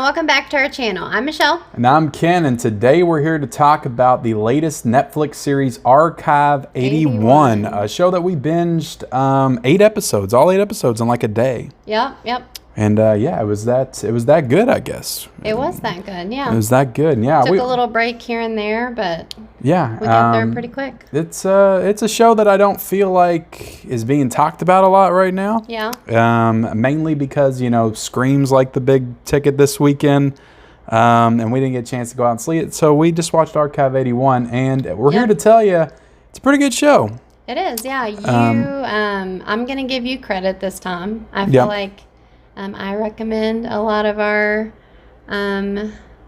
welcome back to our channel. I'm Michelle. And I'm Ken, and today we're here to talk about the latest Netflix series, Archive 81, a show that we binged 8 episodes, all 8 episodes in like a day. Yep. And yeah, it was that good, I guess. It was that good, yeah. It was that good, yeah. Took a little break here and there, but yeah, we got there pretty quick. It's a show that I don't feel like is being talked about a lot right now. Yeah. Mainly because, Scream's like the big ticket this weekend. And we didn't get a chance to go out and see it. So we just watched Archive 81, and we're here to tell you it's a pretty good show. It is, yeah. I'm going to give you credit this time. I feel like I recommend a lot of our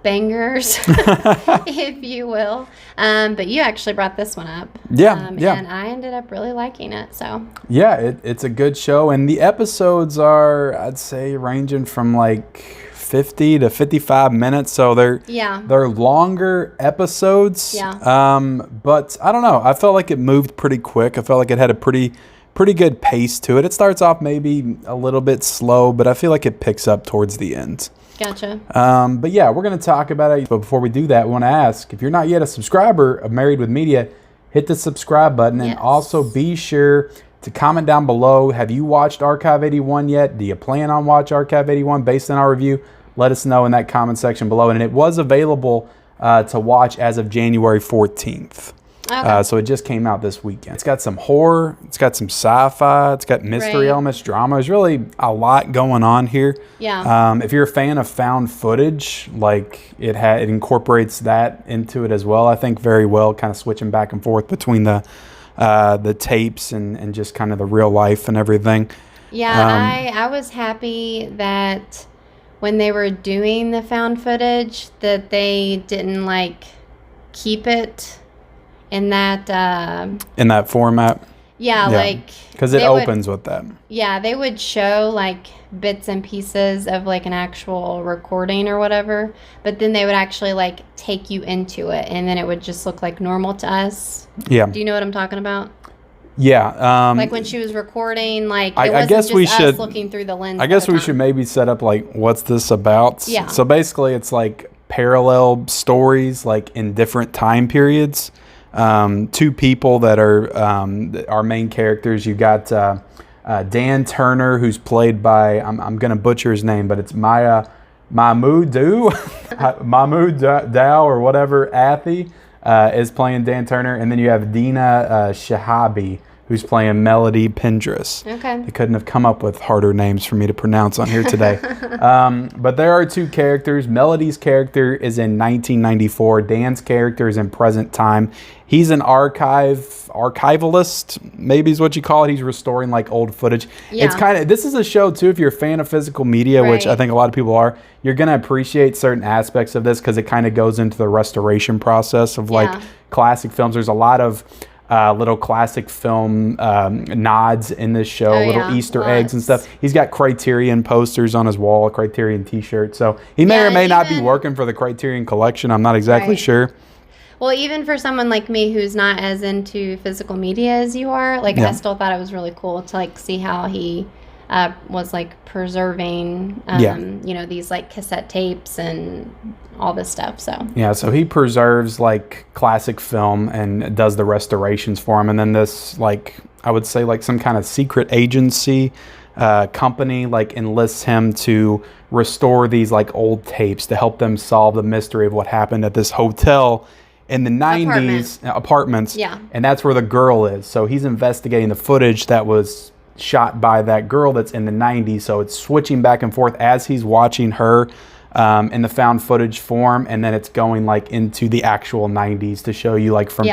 bangers, if you will. But you actually brought this one up. Yeah. And I ended up really liking it. So yeah, it's a good show. And the episodes are, I'd say, ranging from like 50 to 55 minutes. So they're longer episodes. Yeah. But I don't know. I felt like it moved pretty quick. I felt like it had a pretty good pace to it. It starts off maybe a little bit slow, but I feel like it picks up towards the end. Gotcha. But yeah, we're going to talk about it. But before we do that, we want to ask, if you're not yet a subscriber of Married with Media, hit the subscribe button. And also be sure to comment down below. Have you watched Archive 81 yet? Do you plan on watch Archive 81 based on our review? Let us know in that comment section below. And it was available to watch as of January 14th. Okay. So it just came out this weekend. It's got some horror, it's got some sci-fi, it's got mystery elements, drama. There's really a lot going on here. Yeah. If you're a fan of found footage, like it incorporates that into it as well. I think very well, kind of switching back and forth between the tapes and just kind of the real life and everything. Yeah, I was happy that when they were doing the found footage that they didn't like keep it in that format. Yeah, like because it opens with that. Yeah, they would show like bits and pieces of like an actual recording or whatever, but then they would actually like take you into it, and then it would just look like normal to us. Yeah. Do you know what I'm talking about? Yeah. Like when she was recording, like it I wasn't guess just us looking through the lens. I guess we should maybe set up like, what's this about? Yeah. So basically it's like parallel stories like in different time periods. Two people that are our main characters. You got Dan Turner, who's played by, I'm going to butcher his name, but it's Mamoudou, Mamoudou or whatever. Athie is playing Dan Turner. And then you have Dina Shihabi, who's playing Melody Pendris. Okay. They couldn't have come up with harder names for me to pronounce on here today. But there are two characters. Melody's character is in 1994. Dan's character is in present time. He's an archivalist, maybe is what you call it. He's restoring like old footage. Yeah. This is a show too, if you're a fan of physical media, which I think a lot of people are, you're going to appreciate certain aspects of this because it kind of goes into the restoration process of like classic films. There's a lot of little classic film nods in this show, little Easter eggs and stuff. He's got Criterion posters on his wall, a Criterion t-shirt. So he may or may not be working for the Criterion collection. I'm not exactly sure. Well, even for someone like me who's not as into physical media as you are, like I still thought it was really cool to like see how he was like preserving, these like cassette tapes and all this stuff. So so he preserves like classic film and does the restorations for him. And then this, like, I would say like some kind of secret agency company like enlists him to restore these like old tapes to help them solve the mystery of what happened at this hotel in the 90s apartments. Yeah. And that's where the girl is. So he's investigating the footage that was shot by that girl that's in the 90s. So it's switching back and forth as he's watching her in the found footage form, and then it's going like into the actual 90s to show you like from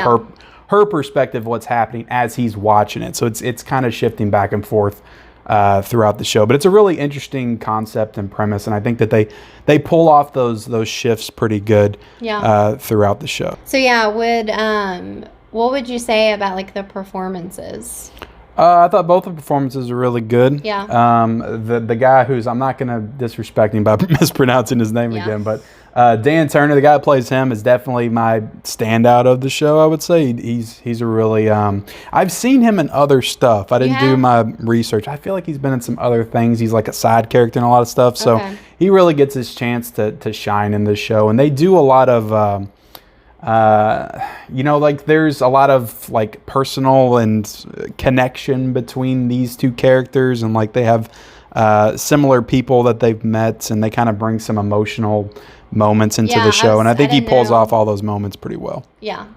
her perspective what's happening as he's watching it. So it's kind of shifting back and forth throughout the show, but it's a really interesting concept and premise, and I think that they pull off those shifts pretty good throughout the show. So what would you say about like the performances? I thought both the performances were really good. Yeah. The guy who's, I'm not going to disrespect him by mispronouncing his name again, but Dan Turner, the guy who plays him, is definitely my standout of the show, I would say. He's a really... I've seen him in other stuff. I didn't do my research. I feel like he's been in some other things. He's like a side character in a lot of stuff. So he really gets his chance to shine in this show. And they do a lot of... like there's a lot of like personal and connection between these two characters, and like they have similar people that they've met, and they kind of bring some emotional moments into the show, and I think he pulls off all those moments pretty well. Yeah.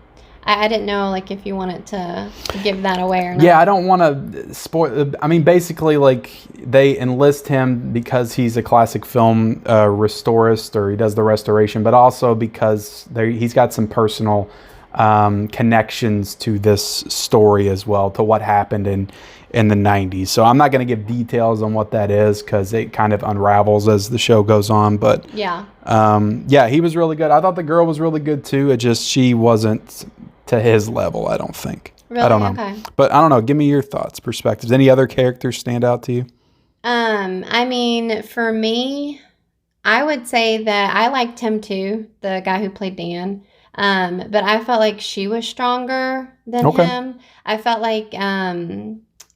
I didn't know like if you wanted to give that away or not. Yeah, I don't want to spoil. I mean, basically, like they enlist him because he's a classic film restorist, or he does the restoration, but also because he's got some personal connections to this story as well, to what happened in the 90s. So I'm not going to give details on what that is because it kind of unravels as the show goes on. But he was really good. I thought the girl was really good too. It just she wasn't to his level, I don't think. Really? I don't know. Okay. But I don't know. Give me your thoughts, perspectives. Any other characters stand out to you? I mean, for me, I would say that I liked him too, the guy who played Dan. But I felt like she was stronger than him. I felt like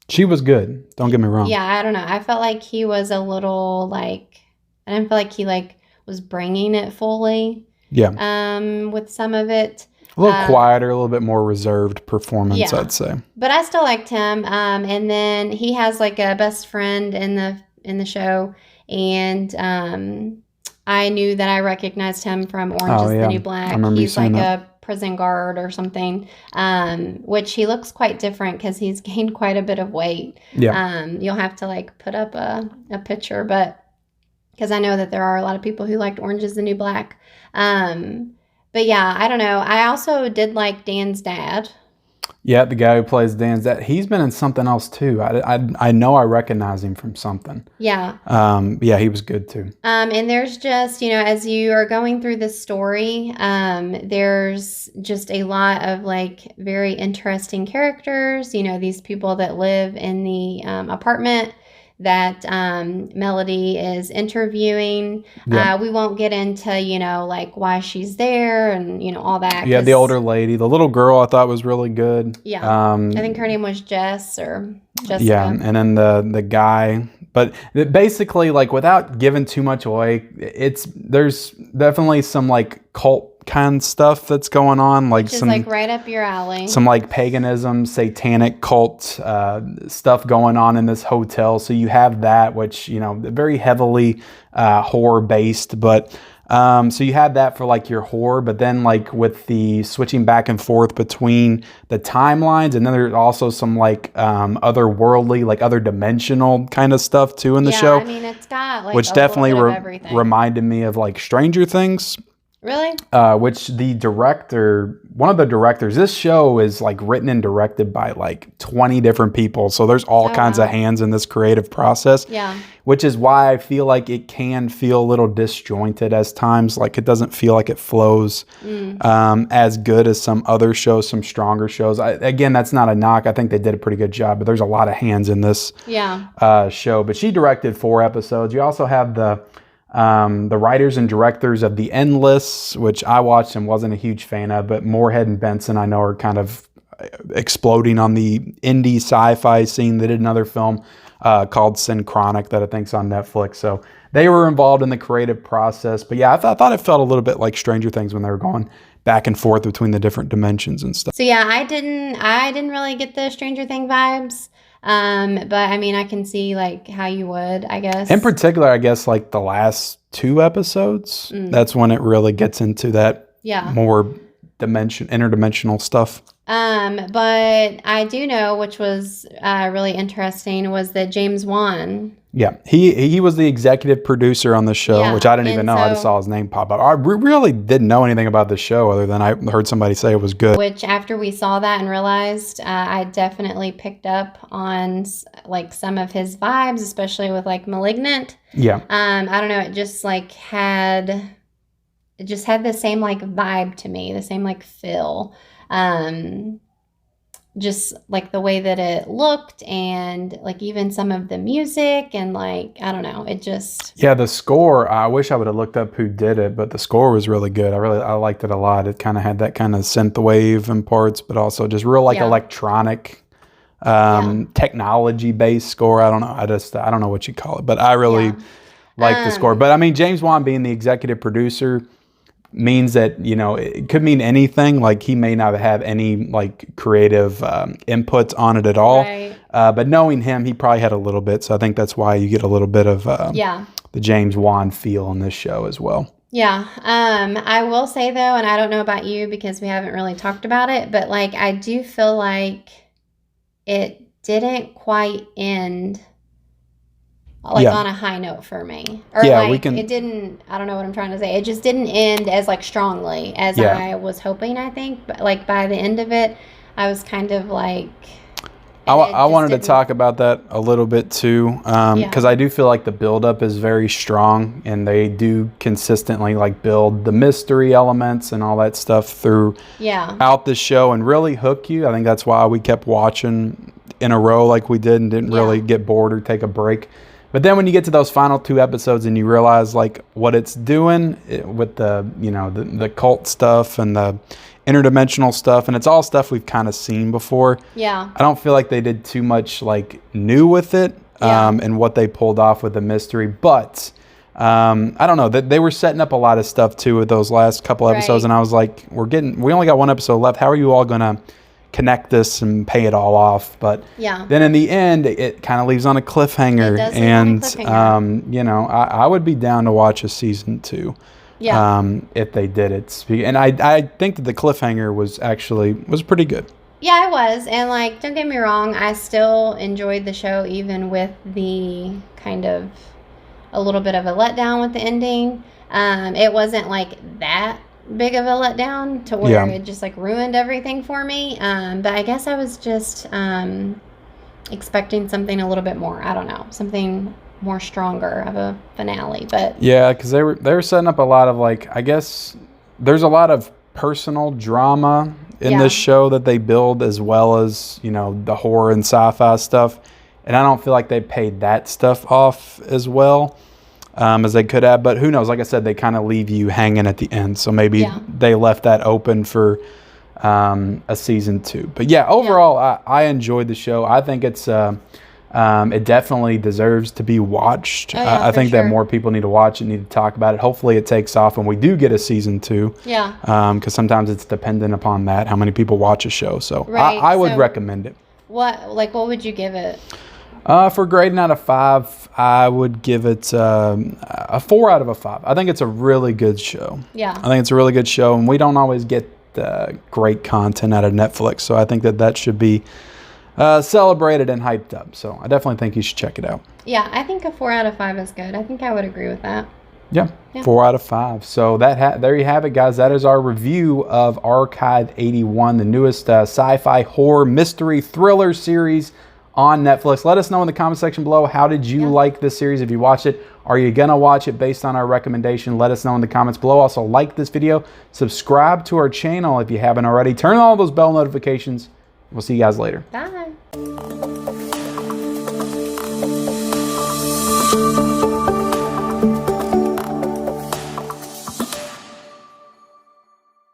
she was good. Don't get me wrong. Yeah, I don't know. I felt like he was a little like, I didn't feel like he like was bringing it fully. Yeah. With some of it. A little quieter, a little bit more reserved performance, I'd say. But I still liked him. And then he has like a best friend in the show, and I knew that I recognized him from Orange is the New Black. He's like a prison guard or something, which he looks quite different because he's gained quite a bit of weight. Yeah. You'll have to like put up a picture, but because I know that there are a lot of people who liked Orange is the New Black. But yeah, I don't know. I also did like Dan's dad. Yeah, the guy who plays Dan's dad. He's been in something else too. I know I recognize him from something. Yeah. Yeah, he was good too. And there's just, as you are going through this story, there's just a lot of like very interesting characters. These people that live in the apartment that Melody is interviewing. Yeah. We won't get into, like why she's there and, all that. Yeah, the older lady. The little girl I thought was really good. Yeah. I think her name was Jess or Jessica. Yeah, and then the guy. But basically, like, without giving too much away, there's definitely some, like, cult kind of stuff that's going on, like which is like right up your alley. Some like paganism, satanic cult stuff going on in this hotel. So you have that, which very heavily horror based, but so you have that for like your horror, but then like with the switching back and forth between the timelines, and then there's also some like otherworldly, like other dimensional kind of stuff too in the show. I mean, it's got like which definitely reminded me of like Stranger Things. Really? Which one of the directors, this show is like written and directed by like 20 different people. So there's all kinds of hands in this creative process. Yeah. Which is why I feel like it can feel a little disjointed as times. Like it doesn't feel like it flows as good as some other shows, some stronger shows. Again, that's not a knock. I think they did a pretty good job, but there's a lot of hands in this show. But she directed 4 episodes. You also have the writers and directors of The Endless, which I watched and wasn't a huge fan of, but Moorhead and Benson I know are kind of exploding on the indie sci-fi scene. They did another film called Synchronic that I think's on Netflix. So they were involved in the creative process. But yeah, I thought it felt a little bit like Stranger Things when they were going back and forth between the different dimensions and stuff. So yeah, I didn't really get the Stranger Thing vibes. But I mean, I can see like how you would, I guess. In particular, I guess like the last 2 episodes, that's when it really gets into that more interdimensional stuff. But I do know, which was really interesting, was that James Wan. Yeah, he was the executive producer on the show, which I didn't even know. I just saw his name pop up. I really didn't know anything about the show other than I heard somebody say it was good. Which after we saw that and realized, I definitely picked up on like some of his vibes, especially with like Malignant. Yeah. I don't know. It just had the same like vibe to me, the same like feel. just like the way that it looked and like even some of the music and like I don't know, it just the score, I wish I would have looked up who did it, but the score was really good. I liked it a lot. It kind of had that kind of synthwave in parts, but also just real like electronic technology based score. I don't know. I don't know what you call it, but I really like the score. But I mean, James Wan being the executive producer means that, you know, it could mean anything. Like he may not have any like creative inputs on it at all. Right. But knowing him, he probably had a little bit. So I think that's why you get a little bit of the James Wan feel in this show as well. Yeah. I will say though, and I don't know about you because we haven't really talked about it, but like I do feel like it didn't quite end like on a high note for me, or like it didn't, I don't know what I'm trying to say, it just didn't end as like strongly as I was hoping. I think, but like by the end of it I was kind of like I wanted to talk about that a little bit too, because I do feel like the buildup is very strong, and they do consistently like build the mystery elements and all that stuff throughout the show and really hook you. I think that's why we kept watching in a row like we did and didn't really get bored or take a break. But then when you get to those final 2 episodes and you realize like what it's doing with the, you know, the cult stuff and the interdimensional stuff, and it's all stuff we've kind of seen before. Yeah. I don't feel like they did too much like new with it and what they pulled off with the mystery, but I don't know, that they were setting up a lot of stuff too with those last couple episodes, and I was like, we only got 1 episode left. How are you all gonna connect this and pay it all off? But then in the end it kind of leaves on a cliffhanger, and you know, I would be down to watch a season 2 if they did it. And I think that the cliffhanger was pretty good. Yeah, it was. And like, don't get me wrong, I still enjoyed the show even with the kind of a little bit of a letdown with the ending. It wasn't like that big of a letdown to where it just like ruined everything for me, but I guess I was just expecting something a little bit more, I don't know, something more stronger of a finale. But because they were setting up a lot of like, I guess there's a lot of personal drama in this show that they build, as well as, you know, the horror and sci-fi stuff, and I don't feel like they paid that stuff off as well as they could have. But who knows? Like I said, they kind of leave you hanging at the end, so maybe they left that open for a season 2. But overall, I enjoyed the show. I think it's it definitely deserves to be watched. I think that more people need to watch it, need to talk about it. Hopefully it takes off when we do get a season 2. Because sometimes it's dependent upon that, how many people watch a show. So I would recommend it. What would you give it? For grading out of 5, I would give it a 4 out of a 5. I think it's a really good show. I think it's a really good show, and we don't always get great content out of Netflix, so I think that should be celebrated and hyped up. So I definitely think you should check it out. Yeah, I think a 4 out of 5 is good. I think I would agree with that. Yeah. 4 out of 5. So there you have it, guys. That is our review of Archive 81, the newest sci-fi horror mystery thriller series on Netflix. Let us know in the comment section below, how did you like this series? If you watched it, are you gonna watch it based on our recommendation? Let us know in the comments below. Also, like this video, subscribe to our channel if you haven't already, turn on all those bell notifications. We'll see you guys later. Bye.